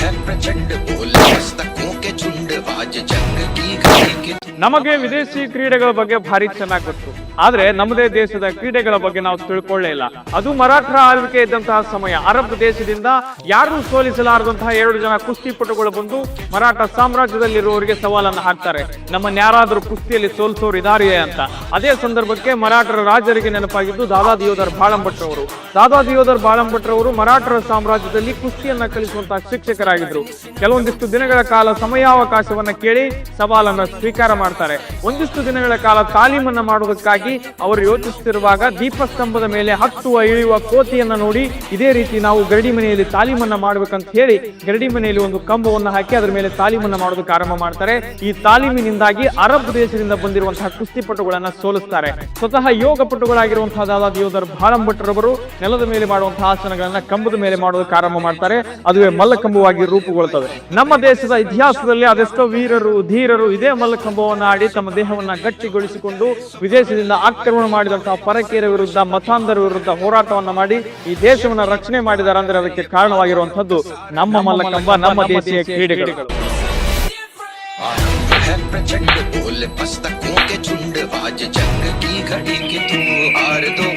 है प्रचंड बोले मस्तकों के झुंड आज जंग की घड़ी के ನಮಗೆ ವಿದೇಶಿ ಕ್ರೀಡೆಗಳ ಬಗ್ಗೆ ಭಾರಿ ಚೆನ್ನಾಗಿ ಗೊತ್ತು. ಆದ್ರೆ ನಮ್ಮದೇ ದೇಶದ ಕ್ರೀಡೆಗಳ ಬಗ್ಗೆ ನಾವು ತಿಳ್ಕೊಳ್ಳೇ ಇಲ್ಲ. ಅದು ಮರಾಠರ ಆಳ್ವಿಕೆ ಇದ್ದಂತಹ ಸಮಯ. ಅರಬ್ ದೇಶದಿಂದ ಯಾರು ಸೋಲಿಸಲಾರದಂತಹ 2 ಜನ ಕುಸ್ತಿಪಟುಗಳು ಬಂದು ಮರಾಠ ಸಾಮ್ರಾಜ್ಯದಲ್ಲಿರುವವರಿಗೆ ಸವಾಲನ್ನು ಹಾಕ್ತಾರೆ. ನಮ್ಮನ್ನ ಯಾರಾದ್ರೂ ಕುಸ್ತಿಯಲ್ಲಿ ಸೋಲಿಸೋರು ಇದಾರಿಯೇ ಅಂತ. ಅದೇ ಸಂದರ್ಭಕ್ಕೆ ಮರಾಠರ ರಾಜರಿಗೆ ನೆನಪಾಗಿದ್ದು ದಾದಾ ದಿಯೋದರ್ ಬಾಳಂಭಟ್ ಅವರು. ದಾದಾ ದಿಯೋದರ್ ಬಾಳಂಭಟ್ ಅವರು ಮರಾಠರ ಸಾಮ್ರಾಜ್ಯದಲ್ಲಿ ಕುಸ್ತಿಯನ್ನ ಕಲಿಸುವಂತಹ ಶಿಕ್ಷಕರಾಗಿದ್ರು. ಕೆಲವೊಂದಿಷ್ಟು ದಿನಗಳ ಕಾಲ ಸಮಯಾವಕಾಶವನ್ನ ಕೇಳಿ ಸವಾಲನ್ನ ಸ್ವೀಕಾರ ಮಾಡ್ತಾರೆ. ಒಂದಿಷ್ಟು ದಿನಗಳ ಕಾಲ ತಾಲೀಮನ್ನ ಮಾಡುವುದಕ್ಕಾಗಿ ಅವರು ಯೋಚಿಸುತ್ತಿರುವಾಗ ದೀಪಸ್ತಂಭದ ಮೇಲೆ ಹತ್ತುವ ಇಳಿಯುವ ಕೋತಿಯನ್ನ ನೋಡಿ ಇದೇ ರೀತಿ ನಾವು ಗರಡಿ ಮನೆಯಲ್ಲಿ ತಾಲೀಮನ್ನ ಮಾಡ್ಬೇಕಂತ ಹೇಳಿ ಗರಡಿ ಮನೆಯಲ್ಲಿ ಒಂದು ಕಂಬವನ್ನು ಹಾಕಿ ಅದರ ಮೇಲೆ ತಾಲೀಮನ್ನ ಮಾಡೋದಕ್ಕೆ ಆರಂಭ ಮಾಡ್ತಾರೆ. ಈ ತಾಲೀಮಿನಿಂದಾಗಿ ಅರಬ್ ದೇಶದಿಂದ ಬಂದಿರುವಂತಹ ಕುಸ್ತಿಪಟುಗಳನ್ನ ಸೋಲಿಸ್ತಾರೆ. ಸ್ವತಃ ಯೋಗ ಪಟುಗಳಾಗಿರುವಂತಹ ದಾದಾ ದಿಯೋದರ್ ಬಾಳಂಭಟ್ರವರು ನೆಲದ ಮೇಲೆ ಮಾಡುವಂತಹ ಆಸನಗಳನ್ನ ಕಂಬದ ಮೇಲೆ ಮಾಡೋದಕ್ಕೆ ಆರಂಭ ಮಾಡ್ತಾರೆ. ಅದುವೇ ಮಲ್ಲಕಂಬವಾಗಿ ರೂಪುಗೊಳ್ಳುತ್ತದೆ. ನಮ್ಮ ದೇಶದ ಇತಿಹಾಸದಲ್ಲಿ ಅದೆಷ್ಟೋ ವೀರರು ಧೀರರು ಇದೇ ಮಲ್ಲಕಂಬವನ್ನು ಆಡಿ ತಮ್ಮ ದೇಹವನ್ನ ಗಟ್ಟಿಗೊಳಿಸಿಕೊಂಡು ವಿದೇಶದಿಂದ ಆಕ್ರಮಣ ಮಾಡಿದಂತಹ ಪರಕೀಯರ ವಿರುದ್ಧ ಮತಾಂಧರ ವಿರುದ್ಧ ಹೋರಾಟವನ್ನ ಮಾಡಿ ಈ ದೇಶವನ್ನ ರಕ್ಷಣೆ ಮಾಡಿದ್ದಾರೆ. ಅಂದ್ರೆ ಅದಕ್ಕೆ ಕಾರಣವಾಗಿರುವಂತದ್ದು ನಮ್ಮ ಮಲ್ಲಕಂಬ, ನಮ್ಮ ದೇಶೀಯ ಕ್ರೀಡೆಗಳು. है प्रचंड बोले मस्तकों के झुंड आज जंग की घड़ी के तुम हार दो